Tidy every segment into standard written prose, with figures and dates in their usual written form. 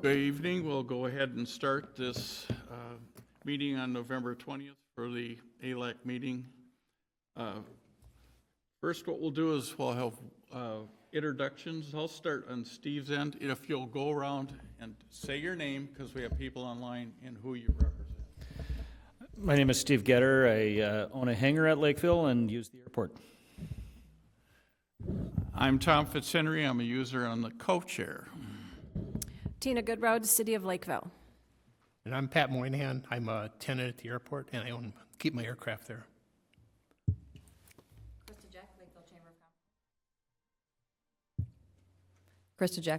Good evening. We'll go ahead and start this meeting on November 20th for the Airlake meeting. First, what we'll do is we'll have introductions. I'll start on Steve's end. If you'll go around and say your name, because we have people online, and who you represent. My name is Steve Getter. I own a hangar at Lakeville and use the airport. I'm Tom Fitzhenry. I'm a user on the co-chair. Tina Goodroad, City of Lakeville. And I'm Pat Moynihan. I'm a tenant at the airport, and I keep my aircraft there. Krista Jack,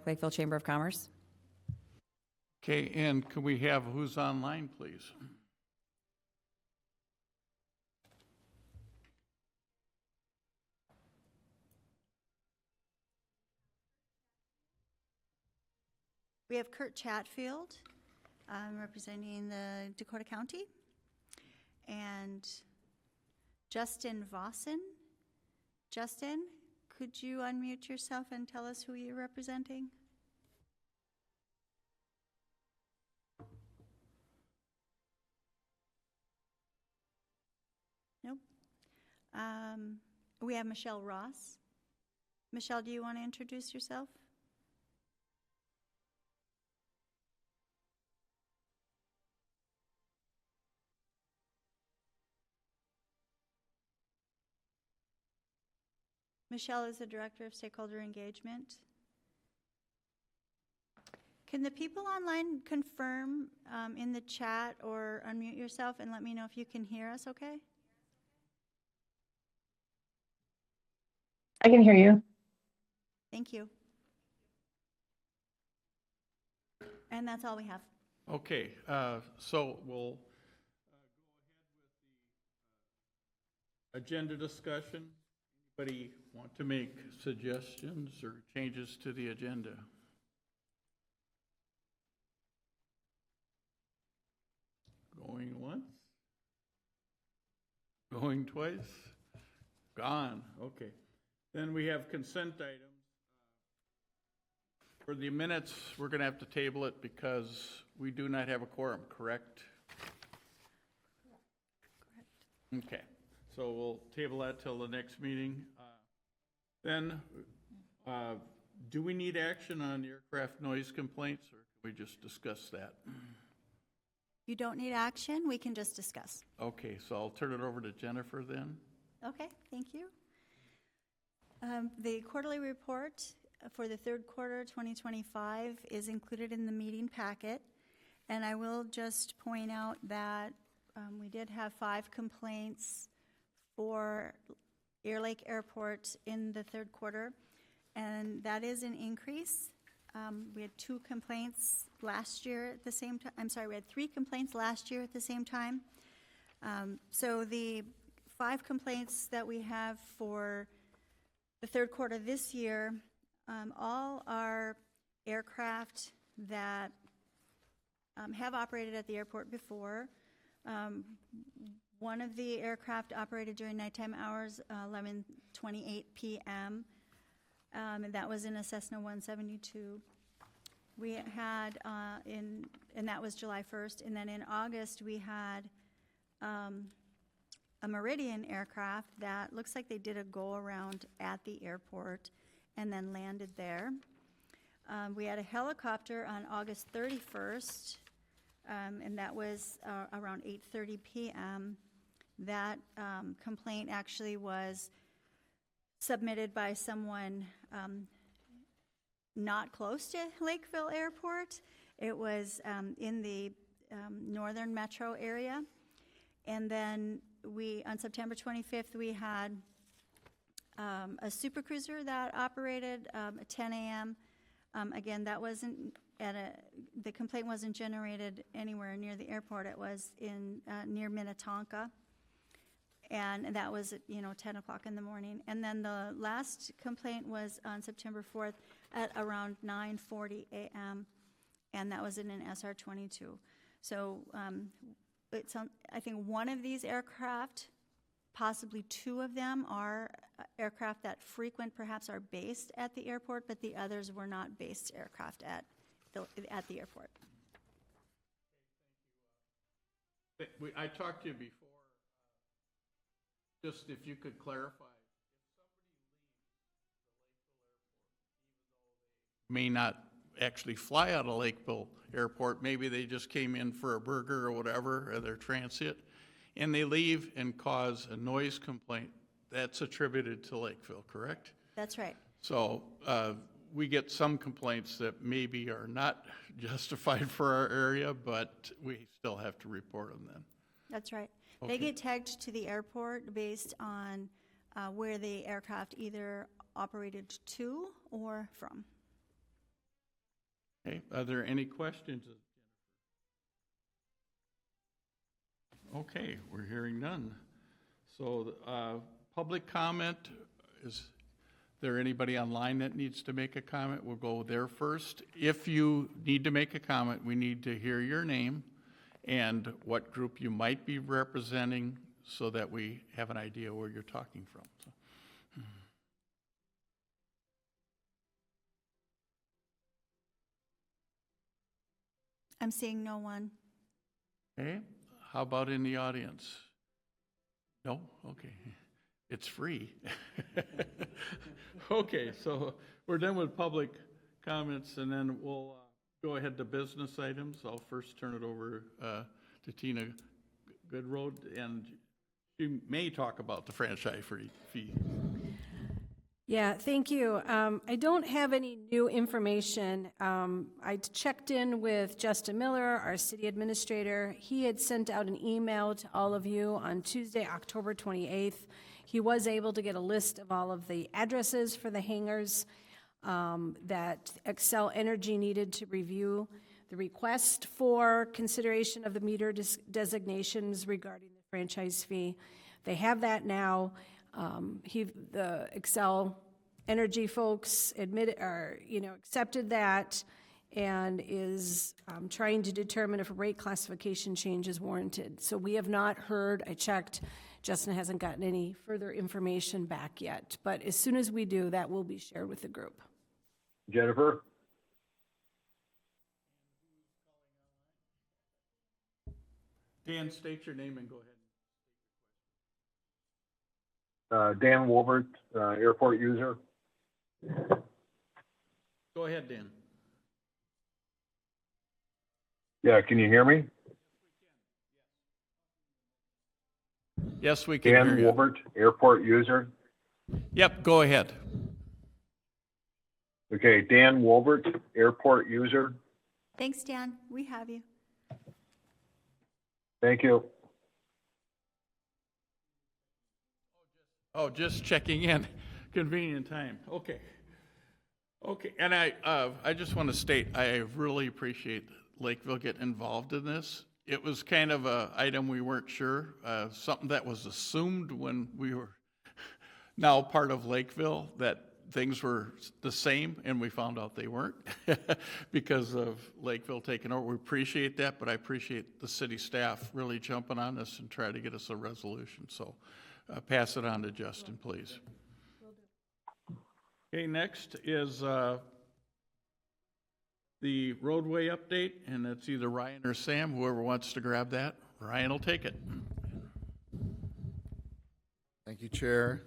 Lakeville Chamber of Commerce. Okay, and can we have who's online, please? We have Kurt Chatfield representing the Dakota County, and Justin Vossen. Justin, could you unmute yourself and tell us who you're representing? Nope. We have Michelle Ross. Michelle, do you want to introduce yourself? Michelle is the Director of Stakeholder Engagement. Can the people online confirm in the chat or unmute yourself and let me know if you can hear us okay? I can hear you. Thank you. And that's all we have. Okay, so we'll go ahead with the agenda discussion. Anybody want to make suggestions or changes to the agenda? Going once? Going twice? Gone. Okay. Then we have consent items. For the minutes, we're going to have to table it because we do not have a quorum, correct? Correct. Okay. So we'll table that till the next meeting. Then, do we need action on aircraft noise complaints, or can we just discuss that? You don't need action. We can just discuss. Okay, so I'll turn it over to Jennifer then. Okay, thank you. The quarterly report for the third quarter 2025 is included in the meeting packet. And I will just point out that we did have 5 complaints for Airlake Airport in the third quarter, and that is an increase. We had 2 complaints last year at the same time. I'm sorry, we had 3 complaints last year at the same time. So the 5 complaints that we have for the third quarter this year, all are aircraft that have operated at the airport before. One of the aircraft operated during nighttime hours, 11:28 p.m., and that was in a Cessna 172. We had, and that was July 1st, and then in August we had a Meridian aircraft that looks like they did a go-around at the airport and then landed there. We had a helicopter on August 31st, and that was around 8:30 p.m. That complaint actually was submitted by someone not close to Lakeville Airport. It was in the northern metro area. And then on September 25th, we had a super cruiser that operated at 10 a.m. Again, that wasn't the complaint wasn't generated anywhere near the airport. It was in near Minnetonka. And that was at 10 o'clock in the morning. And then the last complaint was on September 4th at around 9:40 a.m. And that was in an SR-22. So I think one of these aircraft, possibly 2 of them, are aircraft that perhaps are based at the airport, but the others were not based aircraft at at the airport. I talked to you before, just if you could clarify, may not actually fly out of Lakeville Airport, maybe they just came in for a burger or whatever, or their transit, and they leave and cause a noise complaint, that's attributed to Lakeville, correct? That's right. So we get some complaints that maybe are not justified for our area, but we still have to report them then. That's right. Okay. They get tagged to the airport based on where the aircraft either operated to or from. Okay, are there any questions? Okay, we're hearing none. So, public comment, is there anybody online that needs to make a comment? We'll go there first. If you need to make a comment, we need to hear your name and what group you might be representing so that we have an idea where you're talking from. So. I'm seeing no one. Okay, how about in the audience? No? Okay. It's free. Okay, so we're done with public comments, and then we'll go ahead to business items. I'll first turn it over to Tina Goodroad, and she may talk about the franchise fee. Yeah, thank you. I don't have any new information. I checked in with Justin Miller, our city administrator. He had sent out an email to all of you on Tuesday, October 28th. He was able to get a list of all of the addresses for the hangars that Xcel Energy needed to review the request for consideration of the meter designations regarding the franchise fee. They have that now. The Xcel Energy folks accepted that and is trying to determine if a rate classification change is warranted. So we have not heard, I checked, Justin hasn't gotten any further information back yet. But as soon as we do, that will be shared with the group. Jennifer? Dan, state your name and go ahead. Dan Wolbert, airport user. Go ahead, Dan. Yeah, can you hear me? Yes, we can Dan hear you. Wolbert, airport user. Yep, go ahead. Okay, Dan Wolbert, airport user. Thanks, Dan. We have you. Thank you. Oh, just checking in. Convenient time. Okay. Okay, and I just want to state, I really appreciate Lakeville getting involved in this. It was kind of a item we weren't sure, something that was assumed when we were now part of Lakeville, that things were the same, and we found out they weren't because of Lakeville taking over. We appreciate that, but I appreciate the city staff really jumping on this and trying to get us a resolution. So pass it on to Justin, please. Okay, next is the roadway update, and it's either Ryan or Sam, whoever wants to grab that. Ryan will take it. Thank you, Chair.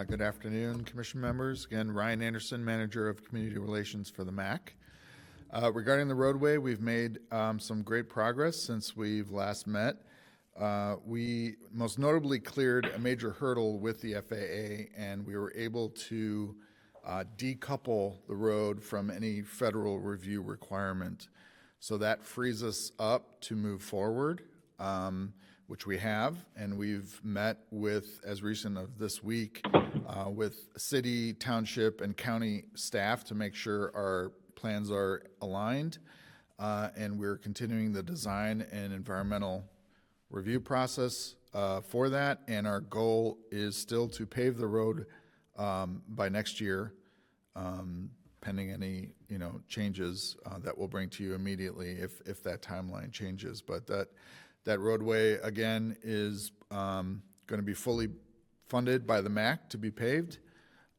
Good afternoon, Commission members. Again, Ryan Anderson, Manager of Community Relations for the MAC. Regarding the roadway, we've made some great progress since we've last met. We most notably cleared a major hurdle with the FAA, and we were able to decouple the road from any federal review requirement. So that frees us up to move forward, which we have, and we've met with, as recent of this week, with city, township, and county staff to make sure our plans are aligned, and we're continuing the design and environmental review process for that, and our goal is still to pave the road by next year, pending any changes that we'll bring to you immediately if that timeline changes. But that roadway again is going to be fully funded by the MAC to be paved,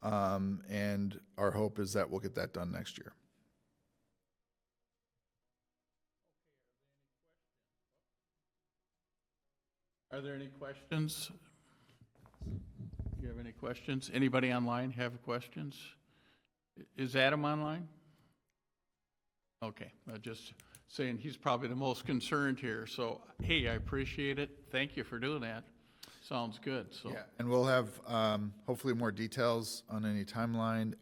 and our hope is that we'll get that done next year. Are there any questions? Do you have any questions? Anybody online have questions? Is Adam online? Okay, just saying he's probably the most concerned here. So, hey, I appreciate it. Thank you for doing that. Sounds good, so. Yeah, and we'll have hopefully more details on any timeline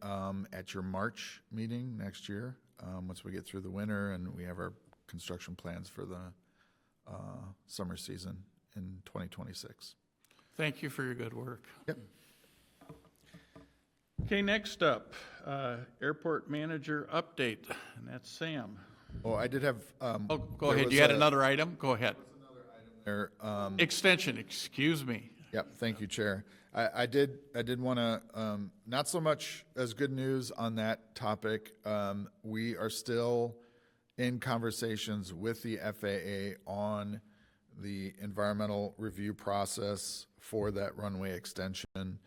at your March meeting next year, once we get through the winter and we have our construction plans for the summer season in 2026. Thank you for your good work. Yep. Okay, next up, airport manager update, and that's Sam. Oh, I did have. Oh, go there ahead. was You had a- another item? Go ahead. there, Extension, excuse me. Yep, thank you, Chair. I did want to, not so much as good news on that topic. We are still in conversations with the FAA on the environmental review process for that runway extension.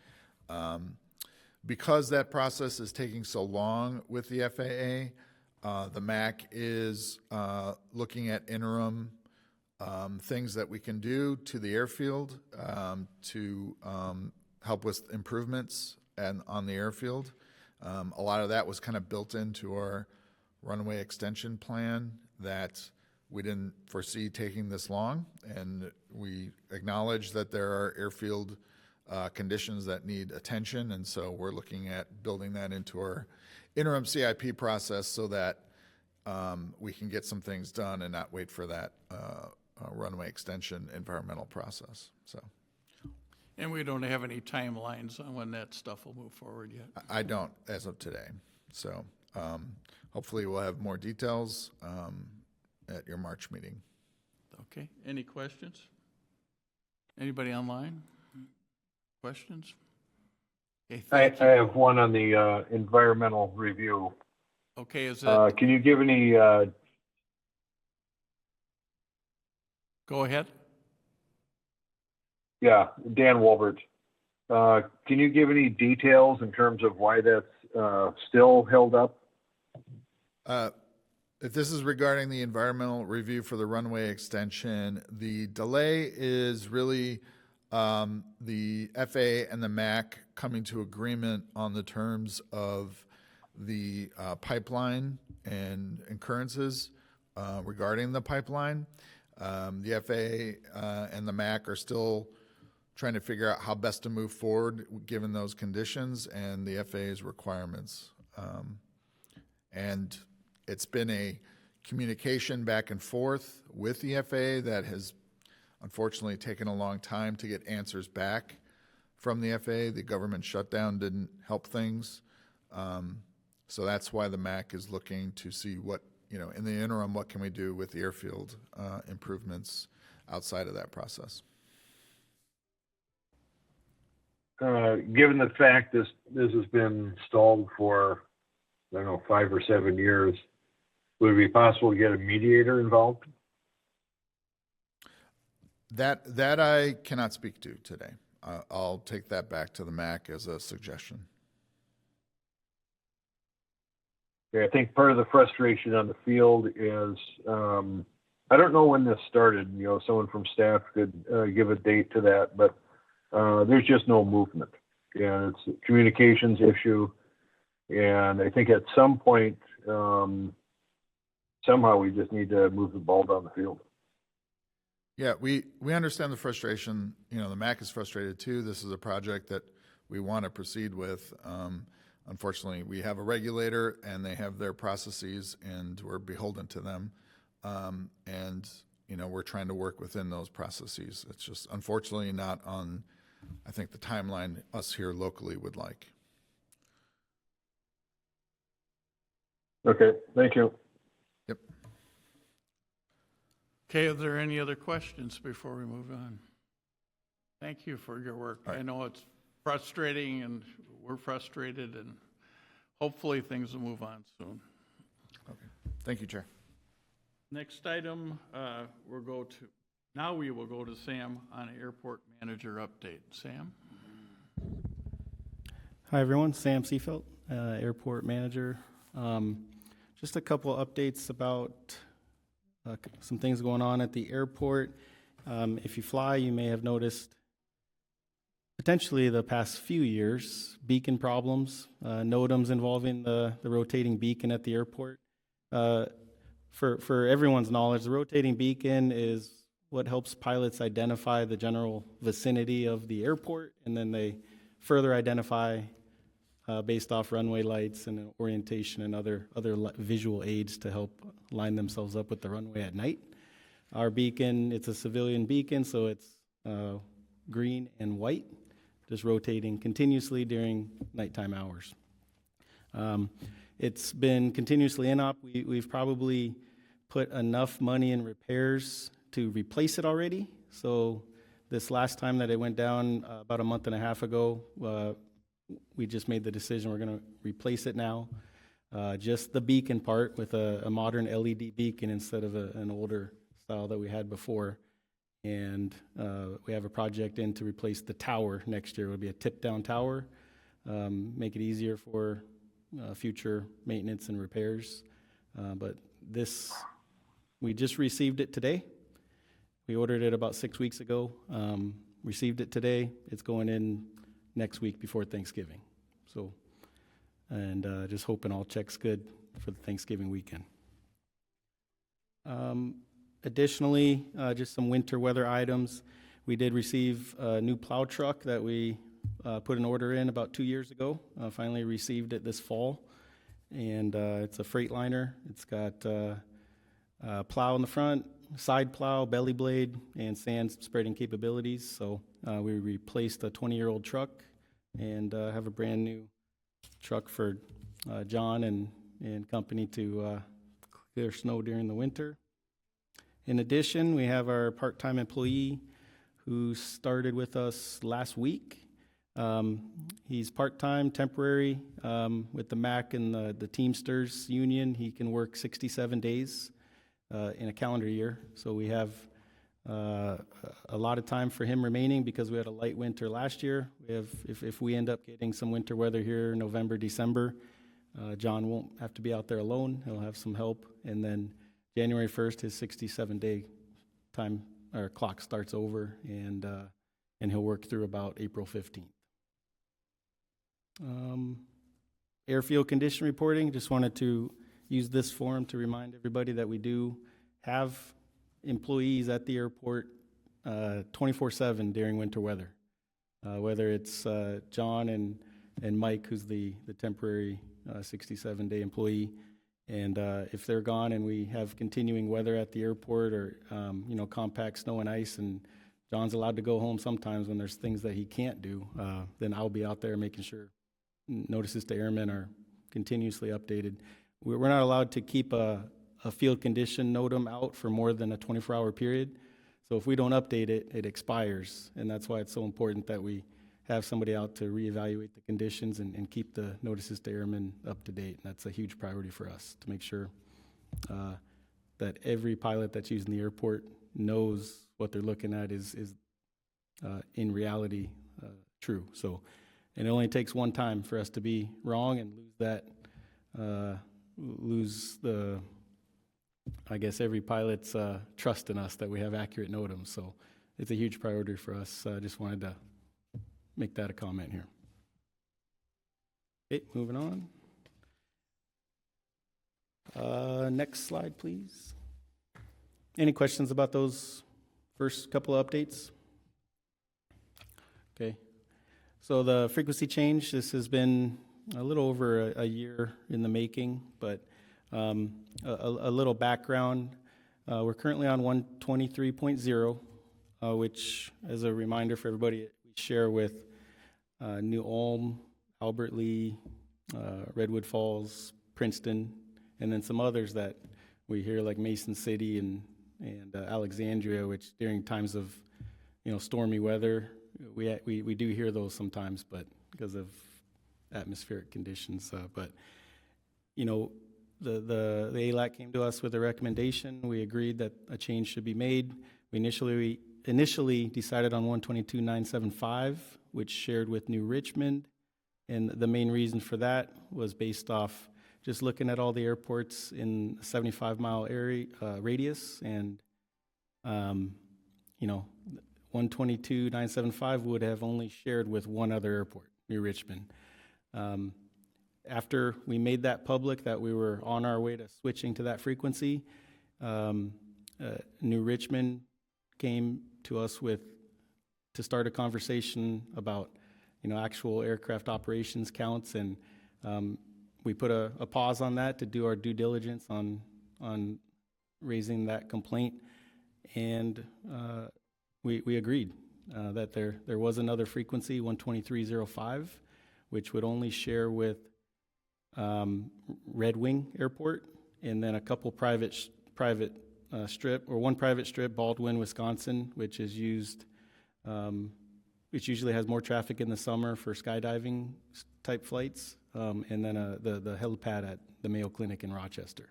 Because that process is taking so long with the FAA, the MAC is looking at interim things that we can do to the airfield to help with improvements and on the airfield. A lot of that was kind of built into our runway extension plan that we didn't foresee taking this long, and we acknowledge that there are airfield conditions that need attention, and so we're looking at building that into our interim CIP process so that we can get some things done and not wait for that runway extension environmental process. So And we don't have any timelines on when that stuff will move forward yet. I don't as of today. So hopefully we'll have more details at your March meeting. Okay, any questions? Anybody online? Questions? Okay, I thank you. have one on the environmental review. Okay, is it, Can you give any, go ahead. yeah, Dan Wolbert, can you give any details in terms of why that's still held up? If this is regarding the environmental review for the runway extension, the delay is really the FAA and the MAC coming to agreement on the terms of the pipeline and incurrences regarding the pipeline. The FAA and the MAC are still trying to figure out how best to move forward given those conditions and the FAA's requirements. And it's been a communication back and forth with the FAA that has unfortunately taken a long time to get answers back from the FAA. The government shutdown didn't help things. So that's why the MAC is looking to see what, in the interim, what can we do with the airfield improvements outside of that process. Given the fact this has been stalled for, I don't know, 5 or 7 years, would it be possible to get a mediator involved? That I cannot speak to today. I'll take that back to the MAC as a suggestion. Yeah, I think part of the frustration on the field is, I don't know when this started. Someone from staff could give a date to that, but there's just no movement. Yeah, it's a communications issue, and I think at some point, somehow we just need to move the ball down the field. Yeah, we understand the frustration. The MAC is frustrated too. This is a project that we want to proceed with. Unfortunately, we have a regulator and they have their processes and we're beholden to them. And we're trying to work within those processes. It's just unfortunately not on, I think, the timeline us here locally would like. Okay, thank you. Yep. Okay, are there any other questions before we move on? Thank you for your work. All right. I know it's frustrating and we're frustrated, and hopefully things will move on soon. Okay. Thank you, Chair. Next item, we will go to Sam on airport manager update. Sam? Hi, everyone. Sam Seafelt, airport manager. Just a couple updates about some things going on at the airport. If you fly, you may have noticed potentially the past few years, beacon problems, NOTAMs involving the rotating beacon at the airport. For everyone's knowledge, the rotating beacon is what helps pilots identify the general vicinity of the airport, and then they further identify based off runway lights and orientation and other visual aids to help line themselves up with the runway at night. Our beacon, it's a civilian beacon, so it's green and white, just rotating continuously during nighttime hours. It's been continuously in op. We've probably put enough money in repairs to replace it already. So this last time that it went down about a month and a half ago, we just made the decision we're going to replace it now. Just the beacon part with a modern LED beacon instead of an older style that we had before. And we have a project in to replace the tower next year. It would be a tip-down tower, make it easier for future maintenance and repairs. But this, we just received it today. We ordered it about 6 weeks ago, received it today. It's going in next week before Thanksgiving. So, and just hoping all checks good for the Thanksgiving weekend. Additionally, just some winter weather items. We did receive a new plow truck that we put an order in about 2 years ago. Finally received it this fall. And it's a Freightliner. It's got a plow in the front, side plow, belly blade, and sand spreading capabilities. So we replaced a 20-year-old truck and have a brand new truck for John and company to clear snow during the winter. In addition, we have our part-time employee who started with us last week. He's part-time, temporary, with the MAC and the Teamsters Union. He can work 67 days in a calendar year. So we have a lot of time for him remaining because we had a light winter last year. We have, if we end up getting some winter weather here, November, December, John won't have to be out there alone. He'll have some help. And then January 1st, his 67-day time or clock starts over, and he'll work through about April 15th. Airfield condition reporting. Just wanted to use this forum to remind everybody that we do have employees at the airport 24/7 during winter weather. Whether it's John and Mike, who's the temporary 67-day employee. And if they're gone and we have continuing weather at the airport or, compact snow and ice, and John's allowed to go home sometimes when there's things that he can't do, then I'll be out there making sure notices to airmen are continuously updated. We're not allowed to keep a field condition NOTAM out for more than a 24-hour period. So if we don't update it, it expires. And that's why it's so important that we have somebody out to reevaluate the conditions and keep the notices to airmen up to date. And that's a huge priority for us to make sure that every pilot that's using the airport knows what they're looking at is in reality true. So, and it only takes one time for us to be wrong and lose the, I guess, every pilot's trust in us that we have accurate NOTAMs. So it's a huge priority for us. I just wanted to make that a comment here. Okay, moving on. Next slide, please. Any questions about those first couple of updates? Okay. So the frequency change, this has been a little over a year in the making, but a little background. We're currently on 123.0, which, as a reminder for everybody, we share with New Ulm, Albert Lee, Redwood Falls, Princeton, and then some others that we hear like Mason City and Alexandria, which during times of stormy weather, we do hear those sometimes, but because of atmospheric conditions. But the ALAC came to us with a recommendation. We agreed that a change should be made. We initially decided on 122.975, which shared with New Richmond, and the main reason for that was based off just looking at all the airports in a 75-mile area radius, and you know, 122.975 would have only shared with one other airport, New Richmond. After we made that public, that we were on our way to switching to that frequency, New Richmond came to us to start a conversation about, you know, actual aircraft operations counts, and we put a pause on that to do our due diligence on raising that complaint, and we agreed that there was another frequency, 123.05, which would only share with Red Wing Airport, and then a couple private strip, or one private strip, Baldwin, Wisconsin, which is used, which usually has more traffic in the summer for skydiving type flights, and then the helipad at the Mayo Clinic in Rochester.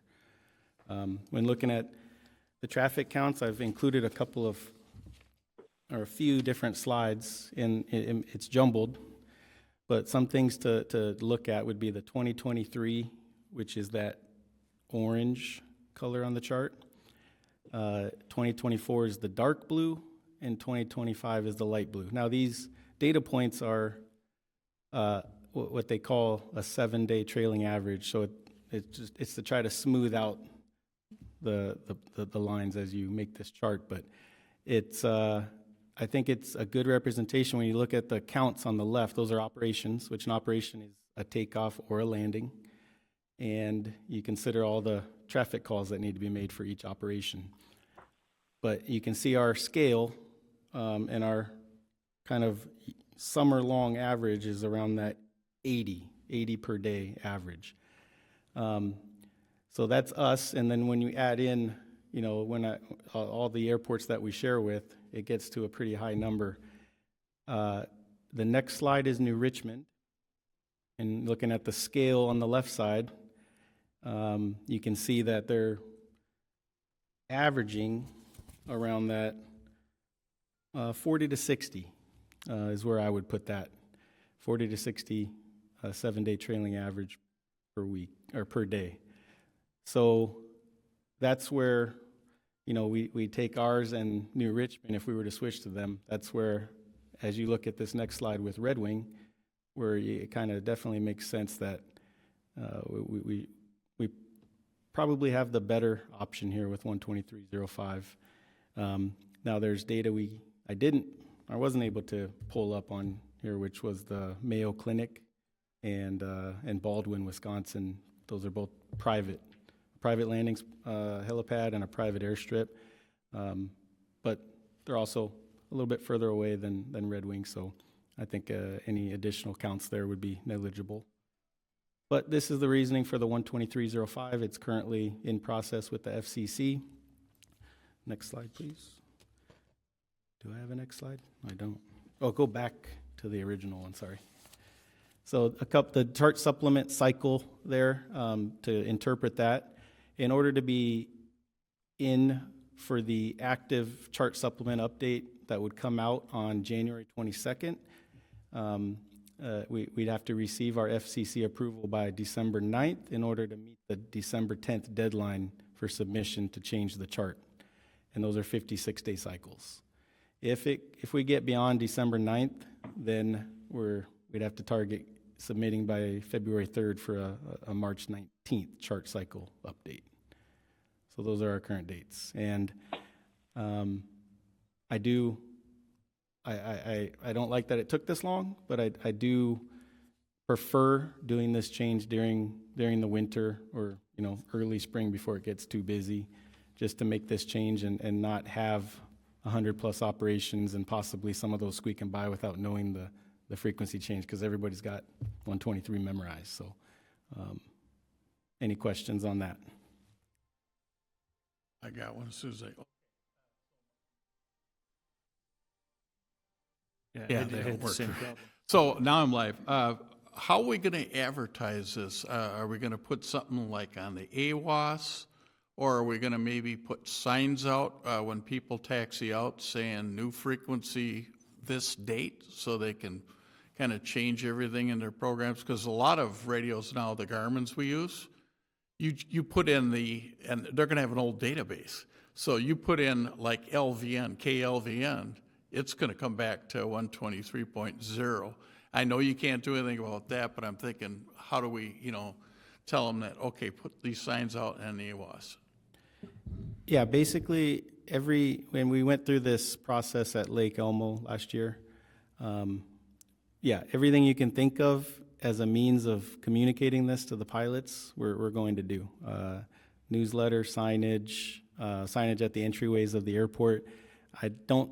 When looking at the traffic counts, I've included a few different slides, and it's jumbled, but some things to look at would be the 2023, which is that orange color on the chart. 2024 is the dark blue, and 2025 is the light blue. Now, these data points are what they call a 7-day trailing average, so it's to try to smooth out the lines as you make this chart, but it's I think it's a good representation when you look at the counts on the left. Those are operations, which an operation is a takeoff or a landing, and you consider all the traffic calls that need to be made for each operation. But you can see our scale and our kind of summer-long average is around that 80 per day average. So that's us, and then when you add in, you know, all the airports that we share with, it gets to a pretty high number. The next slide is New Richmond, and looking at the scale on the left side, you can see that they're averaging around that 40 to 60 is where I would put that. 40 to 60 7-day trailing average per week or per day. So that's where, you know, we take ours and New Richmond, if we were to switch to them, that's where, as you look at this next slide with Red Wing, where it kind of definitely makes sense that we probably have the better option here with 123.05. Now there's data I wasn't able to pull up on here, which was the Mayo Clinic and Baldwin, Wisconsin. Those are both private landings, helipad and a private airstrip, but they're also a little bit further away than Red Wing, so I think any additional counts there would be negligible. But this is the reasoning for the 123.05. It's currently in process with the FCC. Next slide, please. Do I have a next slide? I don't. Oh, go back to the original one, sorry. So the chart supplement cycle there, to interpret that. In order to be in for the active chart supplement update that would come out on January 22nd, we'd have to receive our FCC approval by December 9th in order to meet the December 10th deadline for submission to change the chart. And those are 56-day cycles. If we get beyond December 9th, then we'd have to target submitting by February 3rd for a March 19th chart cycle update. So those are our current dates. And I don't like that it took this long, but I do prefer doing this change during the winter or, you know, early spring before it gets too busy, just to make this change and not have 100+ operations and possibly some of those squeaking by without knowing the frequency change, because everybody's got 123 memorized. So any questions on that? I got one as soon as Yeah, it they didn't had the work. same problem. So now I'm live. How are we going to advertise this? Are we going to put something like on the AWAS, or are we going to maybe put signs out when people taxi out saying new frequency this date, so they can kind of change everything in their programs? Because a lot of radios now, the Garmin's we use, you put in and they're going to have an old database. So you put in like LVN, KLVN, it's going to come back to 123.0. I know you can't do anything about that, but I'm thinking, how do we, tell them that, okay, put these signs out in the AWAS? Yeah, basically, when we went through this process at Lake Elmo last year, everything you can think of as a means of communicating this to the pilots, we're going to do. Newsletter, signage, signage at the entryways of the airport. I don't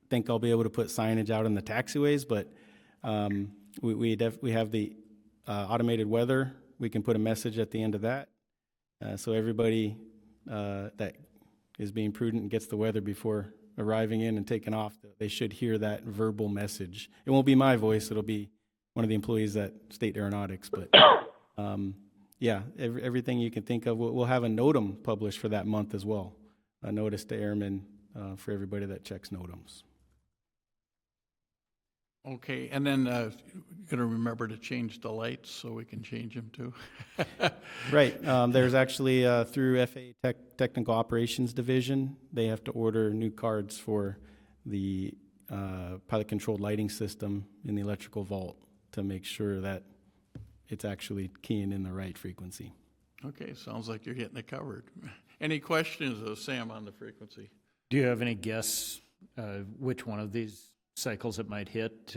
think I'll be able to put signage out in the taxiways, but we have the automated weather. We can put a message at the end of that. So everybody that is being prudent and gets the weather before arriving in and taking off, they should hear that verbal message. It won't be my voice, it'll be one of the employees at State Aeronautics, but everything you can think of. We'll have a NOTAM published for that month as well, a notice to airmen for everybody that checks NOTAMs. Okay, and then you're going to remember to change the lights so we can change them too? Right. There's actually, through FAA Technical Operations Division, they have to order new cards for the pilot-controlled lighting system in the electrical vault to make sure that it's actually keying in the right frequency. Okay, sounds like you're getting it covered. Any questions of Sam on the frequency? Do you have any guess which one of these cycles it might hit?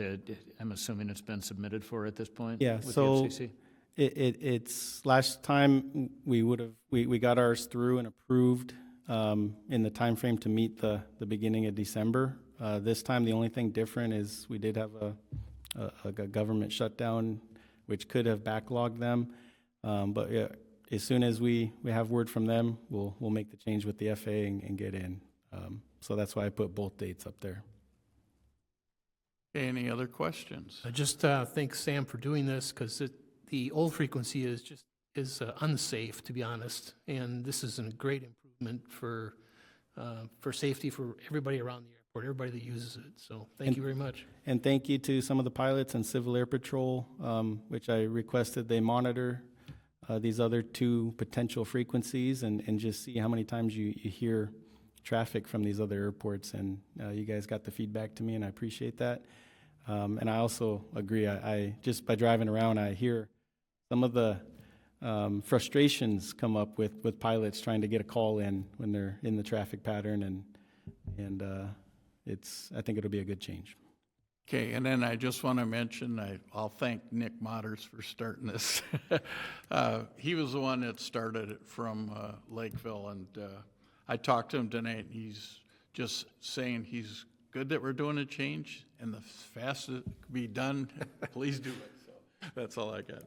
I'm assuming it's been submitted for at this point? Yeah, with so the FCC? it's last time we got ours through and approved in the time frame to meet the beginning of December. This time, the only thing different is we did have a government shutdown, which could have backlogged them. But yeah, as soon as we have word from them, we'll make the change with the FAA and get in. So that's why I put both dates up there. Any other questions? I just thank Sam for doing this, because the old frequency is unsafe, to be honest, and this is a great improvement for safety for everybody around the airport, everybody that uses it. So thank you very much. And thank you to some of the pilots and Civil Air Patrol, which I requested they monitor these other two potential frequencies and just see how many times you hear traffic from these other airports. And you guys got the feedback to me, and I appreciate that. And I also agree. I just by driving around, I hear some of the frustrations come up with pilots trying to get a call in when they're in the traffic pattern, and I think it'll be a good change. Okay, and then I just want to mention, I'll thank Nick Motters for starting this. He was the one that started it from Lakeville, and I talked to him tonight, and he's just saying he's good that we're doing a change, and the fastest it can be done, please do it. So that's all I got.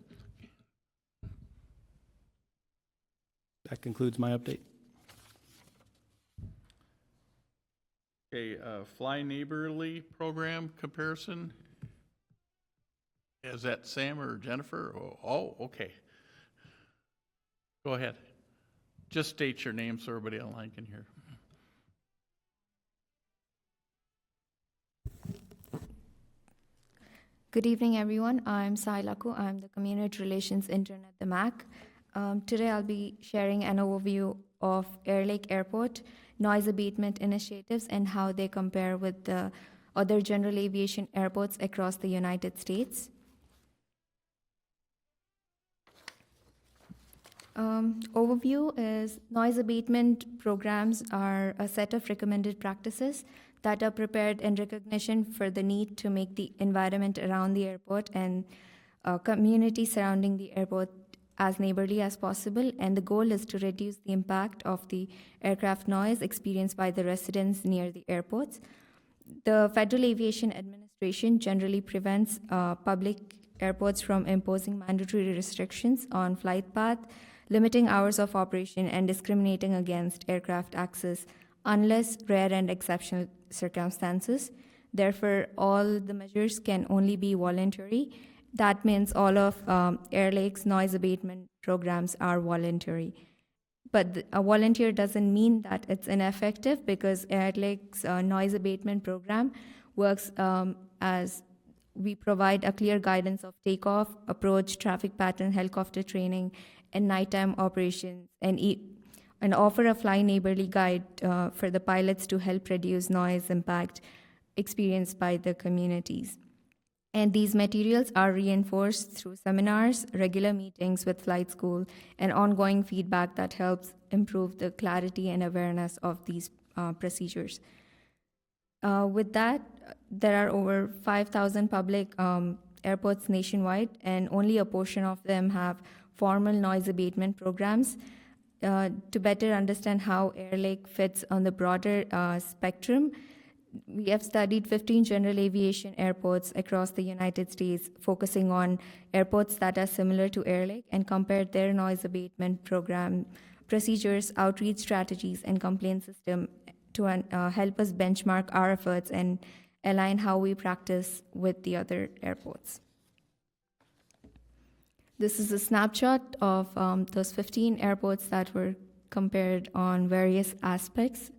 That concludes my update. Okay, Fly Neighborly program comparison. Is that Sam or Jennifer? Oh, okay. Go ahead. Just state your name so everybody online can hear. Good evening, everyone. I'm Sai Laku. I'm the Community Relations Intern at the MAC. Today I'll be sharing an overview of Airlake Airport, noise abatement initiatives, and how they compare with the other general aviation airports across the United States. Overview is noise abatement programs are a set of recommended practices that are prepared in recognition for the need to make the environment around the airport and community surrounding the airport as neighborly as possible, and the goal is to reduce the impact of the aircraft noise experienced by the residents near the airports. The Federal Aviation Administration generally prevents public airports from imposing mandatory restrictions on flight path, limiting hours of operation, and discriminating against aircraft access unless rare and exceptional circumstances. Therefore, all the measures can only be voluntary. That means all of Airlake's noise abatement programs are voluntary. But a volunteer doesn't mean that it's ineffective, because Airlake's noise abatement program works as we provide a clear guidance of takeoff, approach, traffic pattern, helicopter training, and nighttime operations, and and offer a Fly Neighborly guide for the pilots to help reduce noise impact experienced by the communities. And these materials are reinforced through seminars, regular meetings with flight school, and ongoing feedback that helps improve the clarity and awareness of these procedures. With that, there are over 5,000 public airports nationwide, and only a portion of them have formal noise abatement programs. To better understand how Airlake fits on the broader spectrum, we have studied 15 general aviation airports across the United States, focusing on airports that are similar to Airlake, and compared their noise abatement program procedures, outreach strategies, and complaint system to help us benchmark our efforts and align how we practice with the other airports. This is a snapshot of those 15 airports that were compared on various aspects.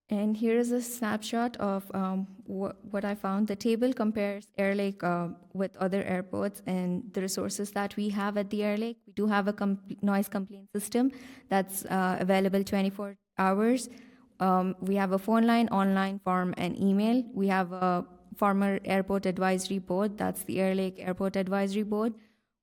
And here is a snapshot of what I found. The table compares Airlake with other airports and the resources that we have at the Airlake. We do have a noise complaint system that's available 24 hours. We have a phone line, online form, and email. We have a former airport advisory board. That's the Airlake Airport Advisory Board.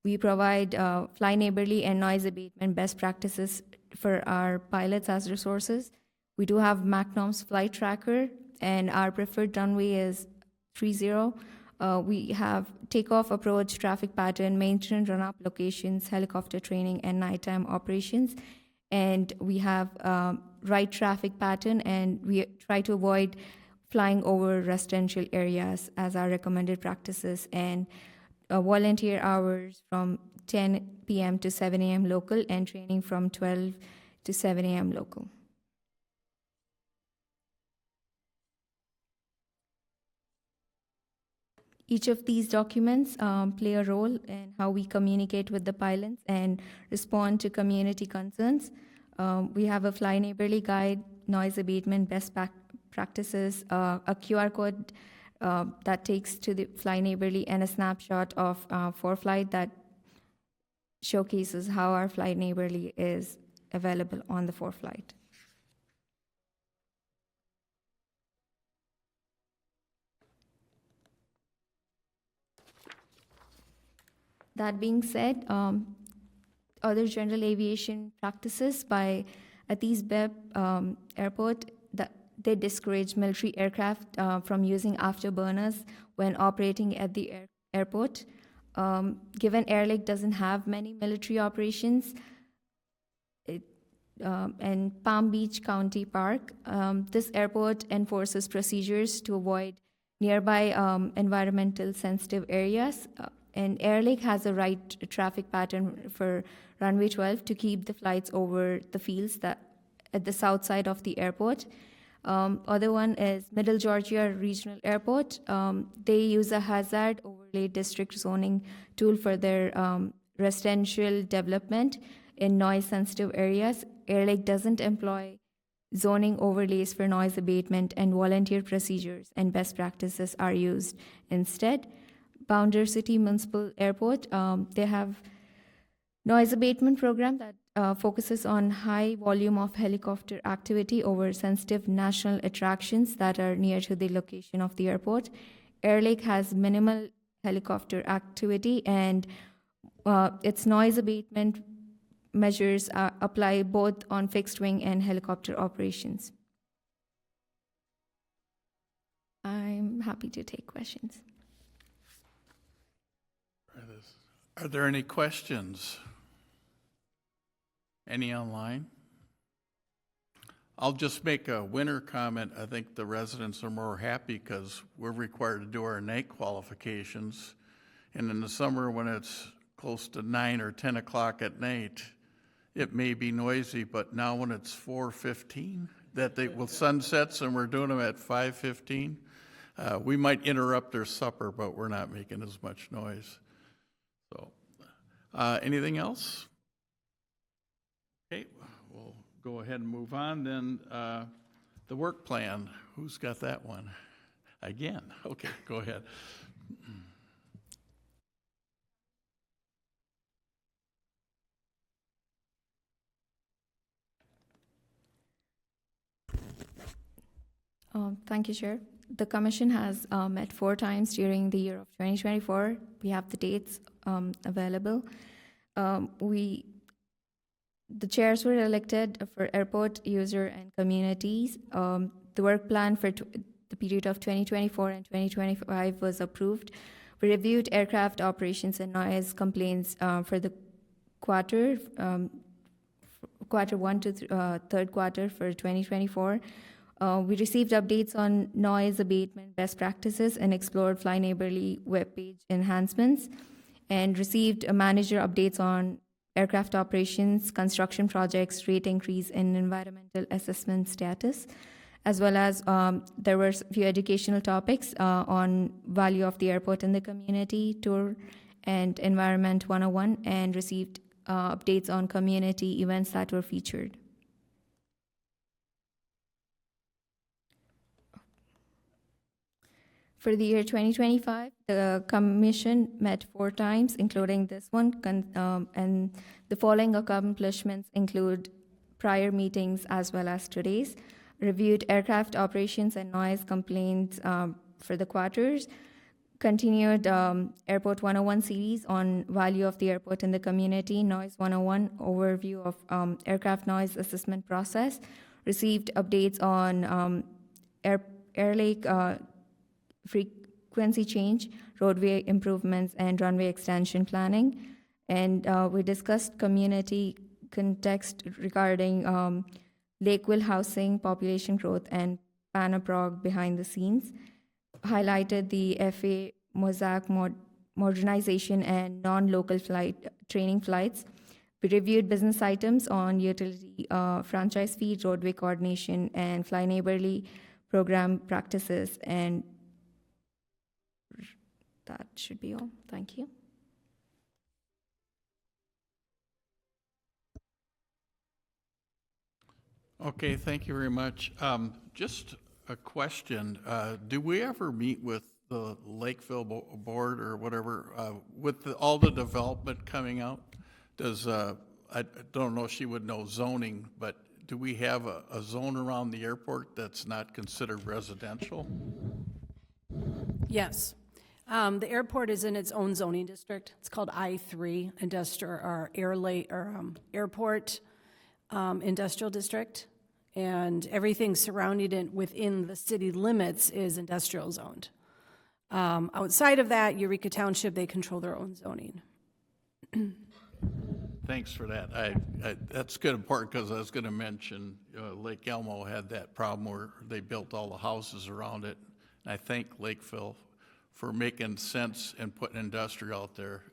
We provide Fly Neighborly and noise abatement best practices for our pilots as resources. We do have MACNOM's flight tracker, and our preferred runway is 30. We have takeoff, approach, traffic pattern, maintenance, run-up locations, helicopter training, and nighttime operations. And we have right traffic pattern, and we try to avoid flying over residential areas as our recommended practices, and volunteer hours from 10 p.m. to 7 a.m. local, and training from 12 to 7 a.m. local. Each of these documents play a role in how we communicate with the pilots and respond to community concerns. We have a Fly Neighborly guide, noise abatement best practices, a QR code that takes to the Fly Neighborly, and a snapshot of ForeFlight that showcases how our Fly Neighborly is available on the ForeFlight. That being said, other general aviation practices by Atis Beb Airport, they discourage military aircraft from using afterburners when operating at the airport. Given Airlake doesn't have many military operations, and Palm Beach County Park, this airport enforces procedures to avoid nearby environmental sensitive areas. And Airlake has a right traffic pattern for runway 12 to keep the flights over the fields that at the south side of the airport. Other one is Middle Georgia Regional Airport. They use a hazard overlay district zoning tool for their residential development in noise-sensitive areas. Airlake doesn't employ zoning overlays for noise abatement, and volunteer procedures and best practices are used instead. Boundary City Municipal Airport, they have noise abatement program that focuses on high volume of helicopter activity over sensitive national attractions that are near to the location of the airport. Airlake has minimal helicopter activity, and its noise abatement measures apply both on fixed wing and helicopter operations. I'm happy to take questions. Are there any questions? Any online? I'll just make a winter comment. I think the residents are more happy because we're required to do our night qualifications. And in the summer, when it's close to 9 or 10 o'clock at night, it may be noisy, but now when it's 4:15, that they will sunsets and we're doing them at 5:15, we might interrupt their supper, but we're not making as much noise. So, anything else? Okay, we'll go ahead and move on. Then the work plan, who's got that one? Again, okay, go ahead. Thank you, Chair. The Commission has met 4 times during the year of 2024. We have the dates available. The chairs were elected for airport, user, and communities. The work plan for the period of 2024 and 2025 was approved. We reviewed aircraft operations and noise complaints for the quarter 1 to third quarter for 2024. We received updates on noise abatement best practices and explored Fly Neighborly webpage enhancements, and received manager updates on aircraft operations, construction projects, rate increase, and environmental assessment status, as well as there were a few educational topics on value of the airport in the community, tour, and Environment 101, and received updates on community events that were featured. For the year 2025, the Commission met 4 times, including this one, and the following accomplishments include prior meetings as well as today's. Reviewed aircraft operations and noise complaints for the quarters, continued Airport 101 series on value of the airport in the community, Noise 101, overview of aircraft noise assessment process, received updates on Airlake frequency change, roadway improvements, and runway extension planning. And we discussed community context regarding Lakeville housing, population growth, and Panaprog behind the scenes. Highlighted the FA Mosaic modernization and non-local flight training flights. We reviewed business items on utility franchise fee, roadway coordination, and Fly Neighborly program practices, and that should be all. Thank you. Okay, thank you very much. Just a question. Do we ever meet with the Lakeville board or whatever with all the development coming out? I don't know if she would know zoning, but do we have a zone around the airport that's not considered residential? Yes. The airport is in its own zoning district. It's called I-3 Industrial or Airlake or Airport Industrial District, and everything surrounding it within the city limits is industrial zoned. Outside of that, Eureka Township, they control their own zoning. Thanks for that. That's good, important, because I was going to mention Lake Elmo had that problem where they built all the houses around it. And I thank Lakeville for making sense and putting industrial out there.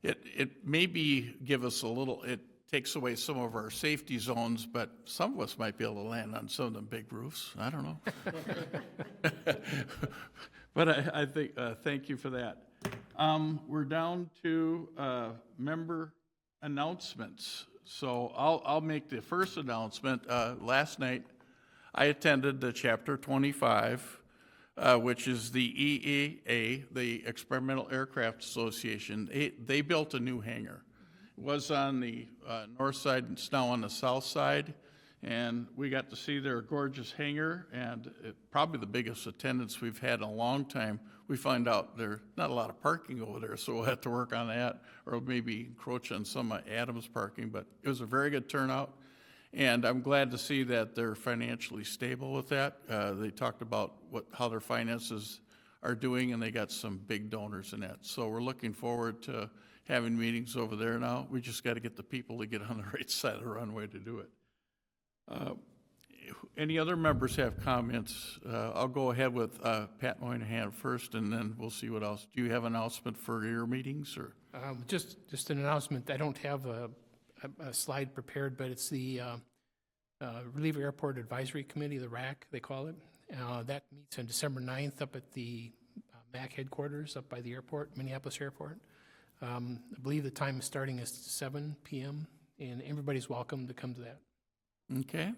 It maybe give us a little, it takes away some of our safety zones, but some of us might be able to land on some of the big roofs. I don't know. But I think, thank you for that. We're down to member announcements. So I'll make the first announcement. Last night, I attended the Chapter 25, which is the EAA, the Experimental Aircraft Association. They built a new hangar. It was on the north side, it's now on the south side, and we got to see their gorgeous hangar, and probably the biggest attendance we've had in a long time. We find out there's not a lot of parking over there, so we'll have to work on that, or maybe encroach on some of Adams parking, but it was a very good turnout. And I'm glad to see that they're financially stable with that. They talked about how their finances are doing, and they got some big donors in that. So we're looking forward to having meetings over there now. We just got to get the people to get on the right side of the runway to do it. Any other members have comments? I'll go ahead with Pat Moynihan first, and then we'll see what else. Do you have an announcement for your meetings, or? Just an announcement. I don't have a slide prepared, but it's the Reliever Airport Advisory Committee, the RAC, they call it. That meets on December 9th up at the MAC headquarters up by the airport, Minneapolis Airport. I believe the time is starting at 7 p.m., and everybody's welcome to come to that. Okay.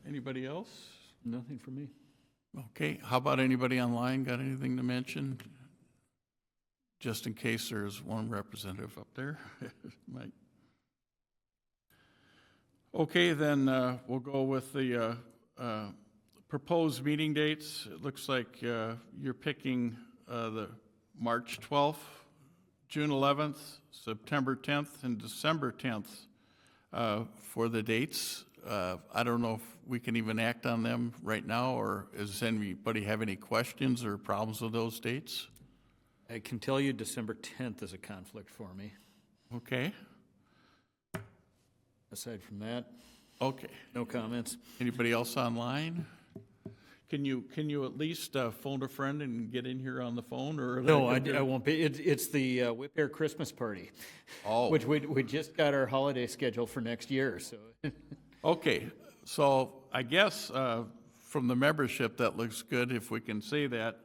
Anybody else? Nothing for me. Okay, how about anybody online? Got anything to mention? Just in case there's one representative up there. Mike. Okay, then we'll go with the proposed meeting dates. It looks like you're picking the March 12th, June 11th, September 10th, and December 10th for the dates. I don't know if we can even act on them right now, or does anybody have any questions or problems with those dates? I can tell you December 10th is a conflict for me. Okay, Aside from that, okay. no comments. Anybody else online? Can you at least phone a friend and get in here on the phone, or? No, I won't be. It's the Whip Air Christmas Party, Oh. which we just got our holiday schedule for next year, so. Okay, so I guess from the membership, that looks good, if we can say that.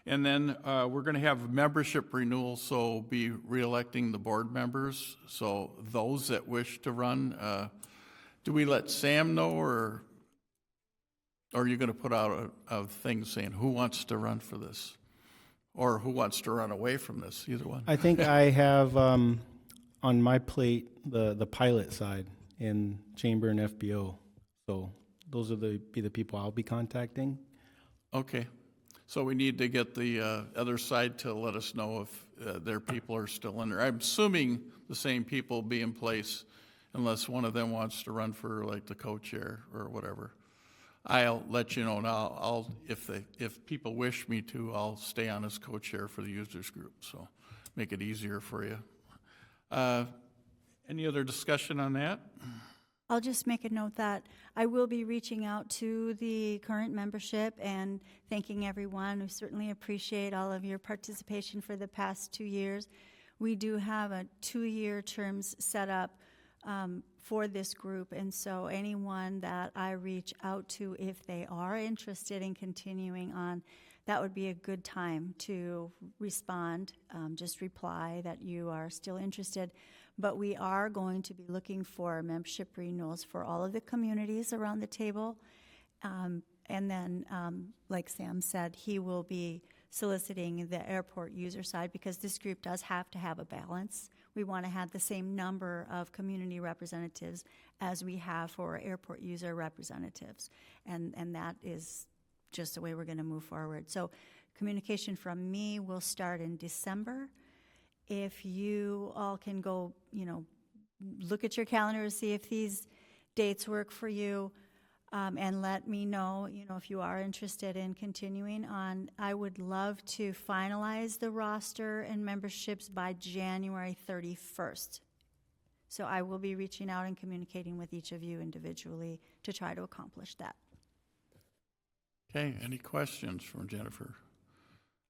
And then we're going to have membership renewal, so be reelecting the board members. So those that wish to run, do we let Sam know, or are you going to put out a thing saying who wants to run for this? Or who wants to run away from this, either one? I think I have on my plate the pilot side in Chamber and FBO. So those are the people I'll be contacting. Okay, so we need to get the other side to let us know if their people are still in there. I'm assuming the same people will be in place unless one of them wants to run for like the co-chair or whatever. I'll let you know now. If people wish me to, I'll stay on as co-chair for the users group, so make it easier for you. Any other discussion on that? I'll just make a note that I will be reaching out to the current membership and thanking everyone. We certainly appreciate all of your participation for the past 2 years. We do have a 2-year terms set up for this group, and so anyone that I reach out to, if they are interested in continuing on, that would be a good time to respond. Just reply that you are still interested. But we are going to be looking for membership renewals for all of the communities around the table. And then, like Sam said, he will be soliciting the airport user side, because this group does have to have a balance. We want to have the same number of community representatives as we have for airport user representatives. And that is just the way we're going to move forward. So communication from me will start in December. If you all can go, look at your calendar to see if these dates work for you, and let me know, if you are interested in continuing on. I would love to finalize the roster and memberships by January 31st. So I will be reaching out and communicating with each of you individually to try to accomplish that. Okay, any questions from Jennifer?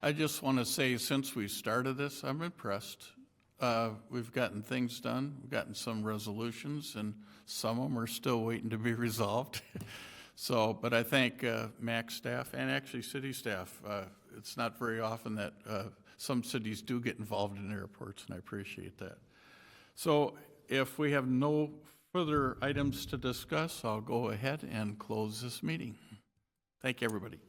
I just want to say, since we started this, I'm impressed. We've gotten things done. We've gotten some resolutions, and some of them are still waiting to be resolved. So, but I thank MAC staff and actually city staff. It's not very often that some cities do get involved in airports, and I appreciate that. So if we have no further items to discuss, I'll go ahead and close this meeting. Thank you, everybody.